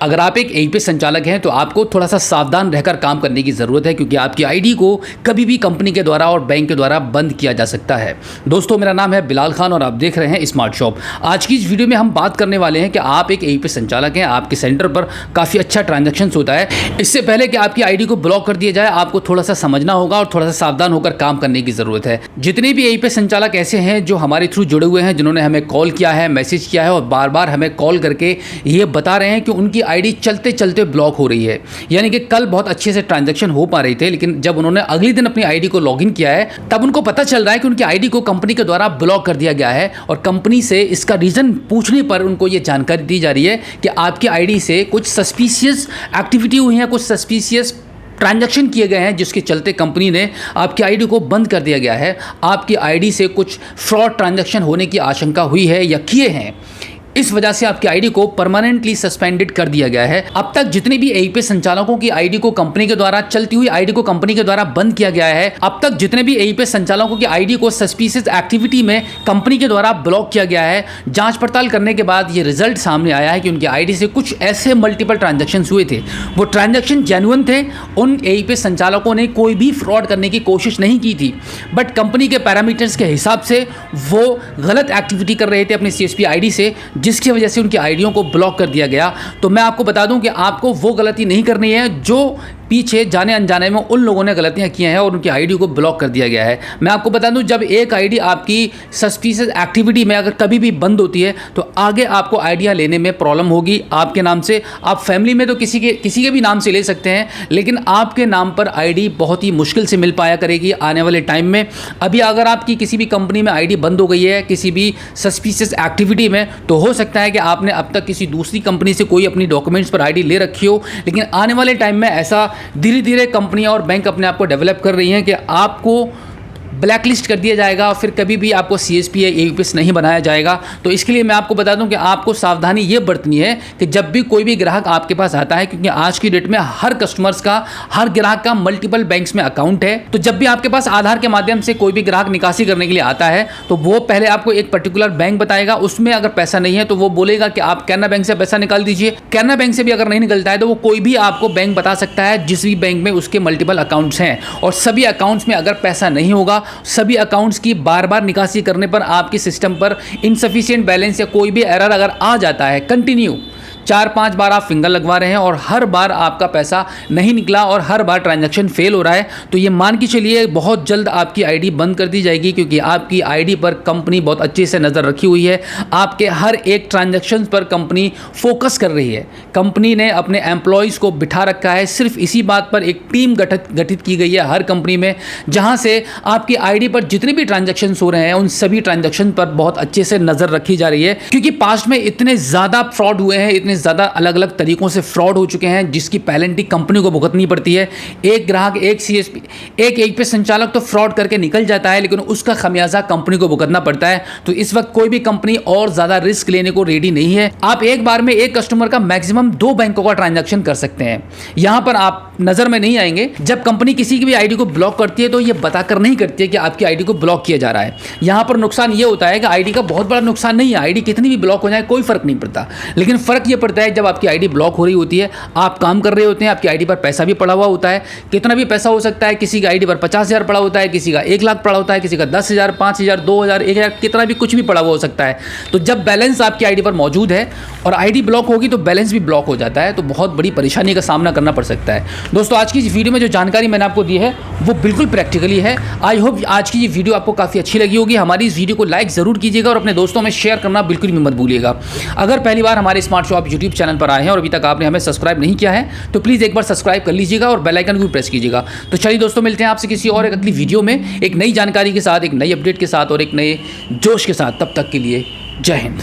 अगर आप एक एपीएस संचालक हैं तो आपको थोड़ा सा सावधान रहकर काम करने की ज़रूरत है, क्योंकि आपकी आईडी को कभी भी कंपनी के द्वारा और बैंक के द्वारा बंद किया जा सकता है। दोस्तों, मेरा नाम है बिलाल खान और आप देख रहे हैं स्मार्ट शॉप। आज की इस वीडियो में हम बात करने वाले हैं कि आप एक एपीएस संचालक हैं, आपके सेंटर पर काफ़ी अच्छा ट्रांजैक्शन होता है। इससे पहले कि आपकी आईडी को ब्लॉक कर दिया जाए, आपको थोड़ा सा समझना होगा और थोड़ा सा सावधान होकर काम करने की ज़रूरत है। जितने भी एपीएस संचालक ऐसे हैं जो हमारे थ्रू जुड़े हुए हैं, जिन्होंने हमें कॉल किया है, मैसेज किया है और बार बार हमें कॉल करके ये बता रहे हैं कि उनकी आईडी चलते चलते ब्लॉक हो रही है, यानी कि कल बहुत अच्छे से ट्रांजैक्शन हो पा रहे थे, लेकिन जब उन्होंने अगले दिन अपनी आईडी को लॉगिन किया है तब उनको पता चल रहा है कि उनकी आईडी को कंपनी के द्वारा ब्लॉक कर दिया गया है। और कंपनी से इसका रीज़न पूछने पर उनको ये जानकारी दी जा रही है कि आपकी आईडी से कुछ सस्पिशियस एक्टिविटी हुई है, कुछ सस्पिशियस ट्रांजैक्शन किए गए हैं, जिसके चलते कंपनी ने आपकी आईडी को बंद कर दिया गया है। आपकी आईडी से कुछ फ्रॉड ट्रांजैक्शन होने की आशंका हुई है या किए हैं, इस वजह से आपकी आईडी को परमानेंटली सस्पेंडेड कर दिया गया है। अब तक जितने भी एपीएस संचालकों की आईडी को कंपनी के द्वारा चलती हुई आईडी को कंपनी के द्वारा बंद किया गया है, अब तक जितने भी एपीएस संचालकों की आईडी को सस्पिशियस एक्टिविटी में कंपनी के द्वारा ब्लॉक किया गया है, जांच पड़ताल करने के बाद ये रिजल्ट सामने आया है कि उनकी आईडी से कुछ ऐसे मल्टीपल ट्रांजेक्शन हुए थे। वो ट्रांजेक्शन जेन्युइन थे, उन एपीएस संचालकों ने कोई भी फ्रॉड करने की कोशिश नहीं की थी, बट कंपनी के पैरामीटर्स के हिसाब से वो गलत एक्टिविटी कर रहे थे अपनी सीएसपी आईडी से, जिसकी वजह से उनकी आईडियों को ब्लॉक कर दिया गया। तो मैं आपको बता दूं कि आपको वो गलती नहीं करनी है जो पीछे जाने अनजाने में उन लोगों ने गलतियां की हैं और उनकी आईडी को ब्लॉक कर दिया गया है। मैं आपको बता दूं, जब एक आईडी आपकी सस्पिशियस एक्टिविटी में अगर कभी भी बंद होती है तो आगे आपको आइडिया लेने में प्रॉब्लम होगी। आपके नाम से, आप फैमिली में तो किसी के भी नाम से ले सकते हैं, लेकिन आपके नाम पर आईडी बहुत ही मुश्किल से मिल पाया करेगी आने वाले टाइम में। अभी अगर आपकी किसी भी कंपनी में आईडी बंद हो गई है किसी भी सस्पिशियस एक्टिविटी में, तो हो सकता है कि आपने अब तक किसी दूसरी कंपनी से कोई अपनी डॉक्यूमेंट्स पर आईडी ले रखी हो, लेकिन आने वाले टाइम में ऐसा धीरे धीरे कंपनियां और बैंक अपने आप को डेवलप कर रही हैं कि आपको ब्लैकलिस्ट कर दिया जाएगा और फिर कभी भी आपको सीएसपी या एपीएस नहीं बनाया जाएगा। तो इसके लिए मैं आपको बता दूं कि आपको सावधानी ये बरतनी है कि जब भी कोई भी ग्राहक आपके पास आता है, क्योंकि आज की डेट में हर कस्टमर्स का, हर ग्राहक का मल्टीपल बैंक्स में अकाउंट है, तो जब भी आपके पास आधार के माध्यम से कोई भी ग्राहक निकासी करने के लिए आता है तो वो पहले आपको एक पर्टिकुलर बैंक बताएगा। उसमें अगर पैसा नहीं है तो वो बोलेगा कि आप कैनरा बैंक से पैसा निकाल दीजिए। कैनरा बैंक से भी अगर नहीं निकलता है तो वो कोई भी आपको बैंक बता सकता है, जिस भी बैंक में उसके मल्टीपल अकाउंट्स हैं। और सभी अकाउंट्स में अगर पैसा नहीं होगा, सभी अकाउंट्स की बार बार निकासी करने पर आपके सिस्टम पर इनसफिशिएंट बैलेंस या कोई भी एरर अगर आ जाता है, कंटिन्यू 4-5 बार आप फिंगर लगवा रहे हैं और हर बार आपका पैसा नहीं निकला और हर बार ट्रांजैक्शन फेल हो रहा है, तो ये मान के चलिए बहुत जल्द आपकी आईडी बंद कर दी जाएगी, क्योंकि आपकी आईडी पर कंपनी बहुत अच्छे से नज़र रखी हुई है। आपके हर एक ट्रांजैक्शन पर कंपनी फोकस कर रही है। कंपनी ने अपने एम्प्लॉयज़ को बिठा रखा है, सिर्फ इसी बात पर एक टीम गठित की गई है हर कंपनी में, जहाँ से आपकी आईडी पर जितने भी ट्रांजैक्शन हो रहे हैं उन सभी ट्रांजैक्शन पर बहुत अच्छे से नज़र रखी जा रही है। क्योंकि पास्ट में इतने ज़्यादा फ्रॉड हुए हैं, इतने ज़्यादा अलग अलग तरीकों से फ्रॉड हो चुके हैं, जिसकी पेनल्टी कंपनी को भुगतनी पड़ती है। एक ग्राहक, एक सीएसपी, एक एपीएस संचालक तो फ्रॉड करके निकल जाता है, लेकिन उसका खमियाजा कंपनी को भुगतना पड़ता है। तो इस वक्त कोई भी कंपनी और ज़्यादा रिस्क लेने को रेडी नहीं है। आप एक बार में एक कस्टमर का मैक्सिमम 2 बैंकों का ट्रांजैक्शन कर सकते हैं। यहां पर आप नज़र में नहीं आएंगे। जब कंपनी किसी की भी आईडी को ब्लॉक करती है तो ये बताकर नहीं करती है कि आपकी आईडी को ब्लॉक किया जा रहा है। यहां पर नुकसान ये होता है कि आईडी का बहुत बड़ा नुकसान नहीं है, आईडी कितनी भी ब्लॉक हो जाए कोई फर्क नहीं पड़ता, लेकिन फर्क ये पड़ता है जब आपकी आईडी ब्लॉक हो रही होती है, आप काम कर रहे होते हैं, आपकी आईडी पर पैसा भी पड़ा हुआ होता है। कितना भी पैसा हो सकता है, किसी की आईडी पर 50,000 पड़ा होता है, किसी का 1 लाख पड़ा होता है, किसी का 10,000, 5,000, 2,000, 1,000, कितना भी कुछ भी पड़ा हुआ हो सकता है। तो जब बैलेंस आपकी आईडी पर मौजूद है और आईडी ब्लॉक होगी तो बैलेंस भी ब्लॉक हो जाता है, तो बहुत बड़ी परेशानी का सामना करना पड़ सकता है। दोस्तों, आज की इस वीडियो में जो जानकारी मैंने आपको दी है वो बिल्कुल प्रैक्टिकली है। आई होप आज की ये वीडियो आपको काफ़ी अच्छी लगी होगी। हमारी इस वीडियो को लाइक ज़रूर कीजिएगा और अपने दोस्तों में शेयर करना बिल्कुल भी मत भूलिएगा। अगर पहली बार हमारे स्मार्ट शॉप यूट्यूब चैनल पर आए हैं और अभी तक आपने हमें सब्सक्राइब नहीं किया है तो प्लीज़ एक बार सब्सक्राइब कर लीजिएगा और बेल आइकन को भी प्रेस कीजिएगा। तो चलिए दोस्तों, मिलते हैं आपसे किसी और एक अगली वीडियो में एक नई जानकारी के साथ, एक नई अपडेट के साथ और एक नए जोश के साथ। तब तक के लिए जय हिंद।